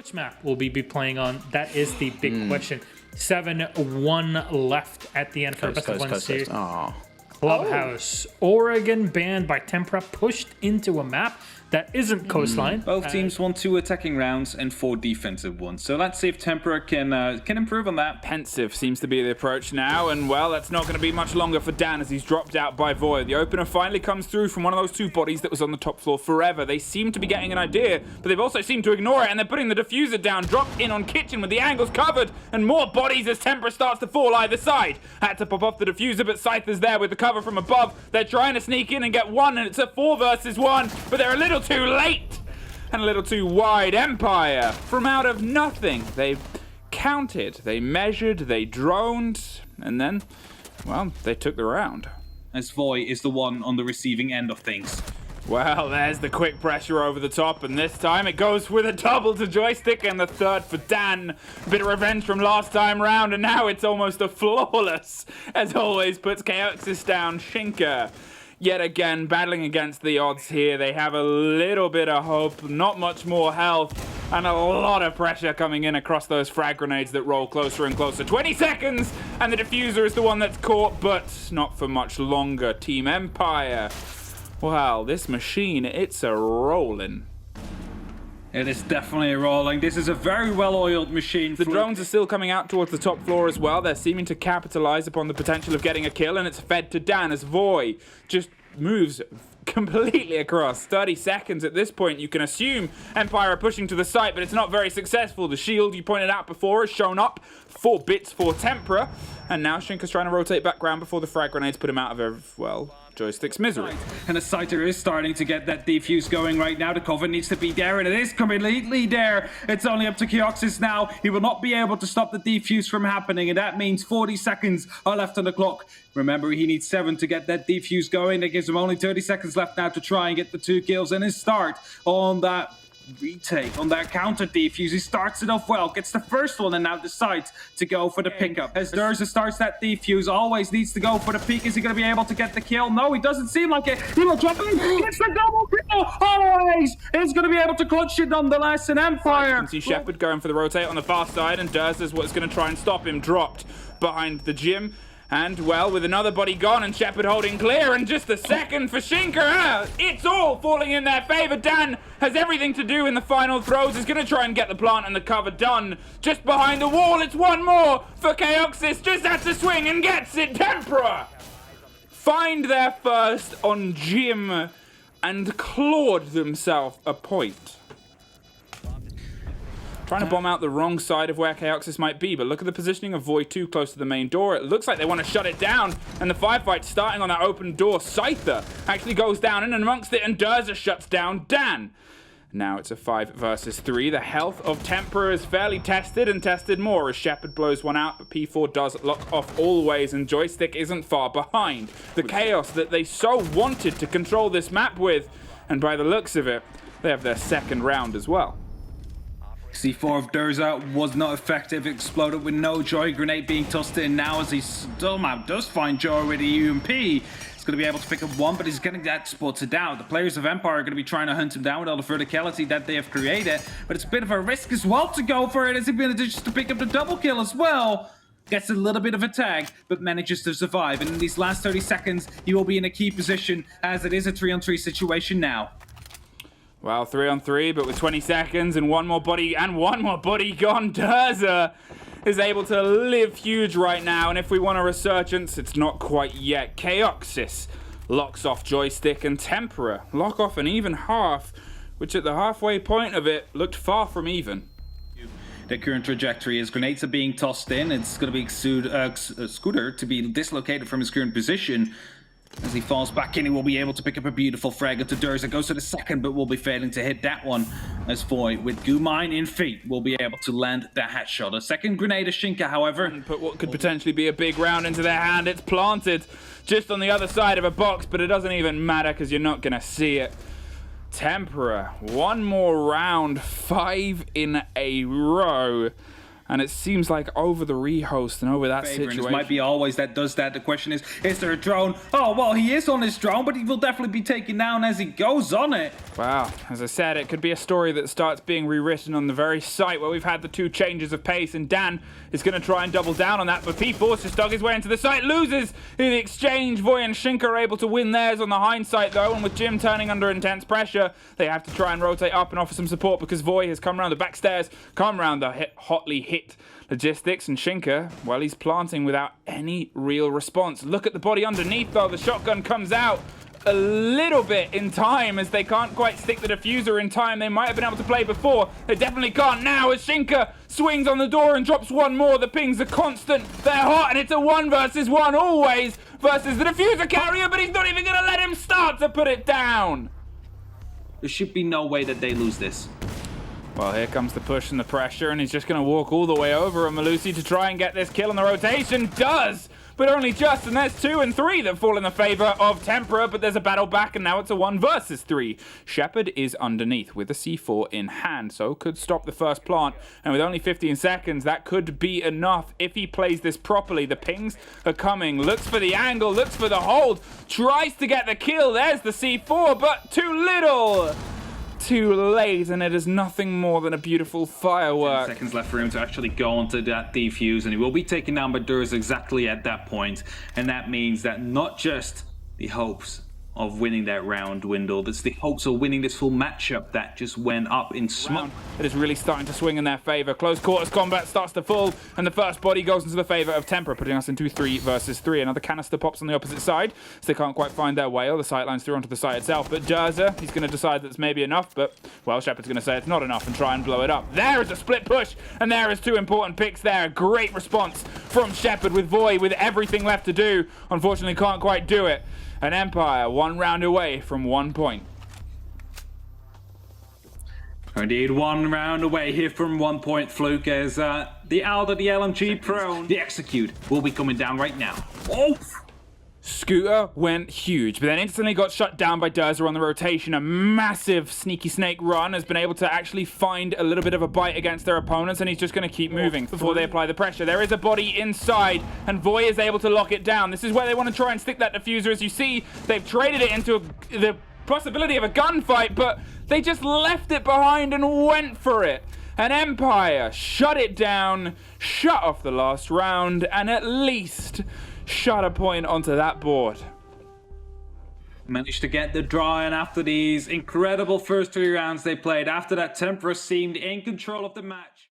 Which map will we be playing on? That is the big question. 7-1 left at the end for best of one series. Clubhouse. Oregon banned by Tempra, pushed into a map that isn't coastline. Both teams won 2 attacking rounds and 4 defensive ones. So let's see if Tempra can improve on that. Pensive seems to be the approach now, and well, that's not going to be much longer for Dan as he's dropped out by Void. The opener finally comes through from one of those 2 bodies that was on the top floor forever. They seem to be getting an idea, but they've also seemed to ignore it, and they're putting the diffuser down, dropped in on Kitchen with the angles covered, and more bodies as Tempra starts to fall either side. Had to pop off the diffuser, but Scyther's there with the cover from above. They're trying to sneak in and get one, and it's a 4 versus 1, but they're a little too late and a little too wide. Empire, from out of nothing, they counted, they measured, they droned, and then, well, they took the round. As Voy is the one on the receiving end of things. Well, there's the quick pressure over the top, and this time it goes with a double to Joystick and the 3rd for Dan. A bit of revenge from last time round, and now it's almost a flawless, as always, puts Chaoxis down. Shinka, yet again, battling against the odds here. They have a little bit of hope, not much more health, and a lot of pressure coming in across those frag grenades that roll closer and closer. 20 seconds, and the diffuser is the one that's caught, but not for much longer. Team Empire. Wow, this machine, it's a rolling. It is definitely rolling. This is a very well-oiled machine. The drones are still coming out towards the top floor as well. They're seeming to capitalize upon the potential of getting a kill, and it's fed to Dan as Voy just moves completely across. 30 seconds at this point. You can assume Empire are pushing to the site, but it's not very successful. The shield you pointed out before has shown up. 4 bits for Tempra, and now Shinka's trying to rotate back ground before the frag grenades put him out of, well, Joystick's misery. And the Scyther is starting to get that defuse going right now. The cover needs to be there, and it is completely there. It's only up to Chaoxis now. He will not be able to stop the defuse from happening, and that means 40 seconds are left on the clock. Remember, he needs 7 to get that defuse going. That gives him only 30 seconds left now to try and get the 2 kills and his start on that retake, on that counter defuse. He starts it off well, gets the first one, and now decides to go for the pickup. As Durza starts that defuse, always needs to go for the peak. Is he going to be able to get the kill? No, he doesn't seem like it. He will drop in, gets the double kill. Always is going to be able to clutch it nonetheless. An Empire. You can see Shepard going for the rotate on the far side, and Durza's what's going to try and stop him. Dropped behind the gym. And, well, with another body gone and Shepard holding clear, and just a second for Shinka. It's all falling in their favor. Dan has everything to do in the final throws. He's going to try and get the plant and the cover done. Just behind the wall, it's one more for Chaoxis. Just has to swing and gets it. Tempra find their first on Jim and clawed themselves a point. Trying to bomb out the wrong side of where Chaoxis might be, but look at the positioning of Void too close to the main door. It looks like they want to shut it down, and the firefight starting on that open door. Scyther actually goes down in and amongst it, and Durza shuts down Dan. Now it's a 5 versus 3. The health of Tempra is fairly tested, and tested more as Shepard blows one out, but P4 does lock off always, and Joystick isn't far behind. The chaos that they so wanted to control this map with, and by the looks of it, they have their 2nd round as well. C4 of Durza was not effective. It exploded with no Joy grenade being tossed in. Now as he somehow does find Joy with a UMP, he's going to be able to pick up 1, but he's getting that spotted out. The players of Empire are going to be trying to hunt him down with all the verticality that they have created, but it's a bit of a risk as well to go for it, as he's going to just to pick up the double kill as well. Gets a little bit of a tag, but manages to survive. And in these last 30 seconds, he will be in a key position, as it is a 3-on-3 situation now. Well, 3-on-3, but with 20 seconds and one more body gone, Durza is able to live huge right now, and if we want a resurgence, it's not quite yet. Chaoxis locks off Joystick, and Tempra lock off an even half, which at the halfway point of it looked far from even. The current trajectory is grenades are being tossed in. It's going to be Scooter to be dislocated from his current position. As he falls back in, he will be able to pick up a beautiful frag to Durza. Goes to the 2nd, but will be failing to hit that one. As Foy, with Gumine in feet, will be able to land that headshot. A 2nd grenade of Shinka, however. Put what could potentially be a big round into their hand. It's planted just on the other side of a box, but it doesn't even matter because you're not going to see it. Tempra, one more round, 5 in a row. And it seems like over the rehost and over that Situation. situation. It might be always that does that. The question is there a drone? Oh, well, he is on his drone, but he will definitely be taken down as he goes on it. Wow, as I said, it could be a story that starts being rewritten on the very site where we've had the 2 changes of pace, and Dan is going to try and double down on that, but P forces dog his way into the site, loses in the exchange. Voy and Shinka are able to win theirs on the hindsight, though, and with Jim turning under intense pressure, they have to try and rotate up and offer some support because Voy has come around the back stairs, come around the hotly hit logistics, and Shinka, well, he's planting without any real response. Look at the body underneath, though. The shotgun comes out a little bit in time as they can't quite stick the diffuser in time. They might have been able to play before. They definitely can't now as Shinka swings on the door and drops one more. The pings are constant. They're hot, and it's a 1 versus 1 always versus the diffuser carrier, but he's not even going to let him start to put it down. There should be no way that they lose this. Well, here comes the push and the pressure, and he's just going to walk all the way over on Malusi to try and get this kill on the rotation. Does, but only just, and there's 2 and 3 that fall in the favor of Tempra, but there's a battle back, and now it's a 1 versus 3. Shepard is underneath with a C4 in hand, so could stop the first plant, and with only 15 seconds, that could be enough if he plays this properly. The pings are coming, looks for the angle, looks for the hold, tries to get the kill. There's the C4, but too little. Too late, and it is nothing more than a beautiful firework. 10 seconds left for him to actually go onto that defuse, and he will be taken down by Durs exactly at that point. And that means that not just the hopes of winning that round dwindled, it's the hopes of winning this full matchup that just went up in smoke. It is really starting to swing in their favor. Close quarters combat starts to fall, and the first body goes into the favor of Tempra, putting us into 3 versus 3. Another canister pops on the opposite side, so they can't quite find their way, or the sight lines through onto the site itself. But Durza, he's going to decide that's maybe enough, but, well, Shepard's going to say it's not enough and try and blow it up. There is a split push, and there is 2 important picks there. Great response from Shepard with Voy with everything left to do. Unfortunately, can't quite do it. An Empire 1 round away from 1 point. Indeed, 1 round away here from 1 point, Fluke, as the Alda, the LMG prone, the Execute will be coming down right now. Oh! Scooter went huge, but then instantly got shut down by Durza on the rotation. A massive sneaky snake run has been able to actually find a little bit of a bite against their opponents, and he's just going to keep moving before they apply the pressure. There is a body inside, and Voy is able to lock it down. This is where they want to try and stick that diffuser. As you see, they've traded it into the possibility of a gunfight, but they just left it behind and went for it. An Empire shut it down, shut off the last round, and at least shot a point onto that board. Managed to get the draw in after these incredible first 3 rounds they played. After that, Tempra seemed in control of the match.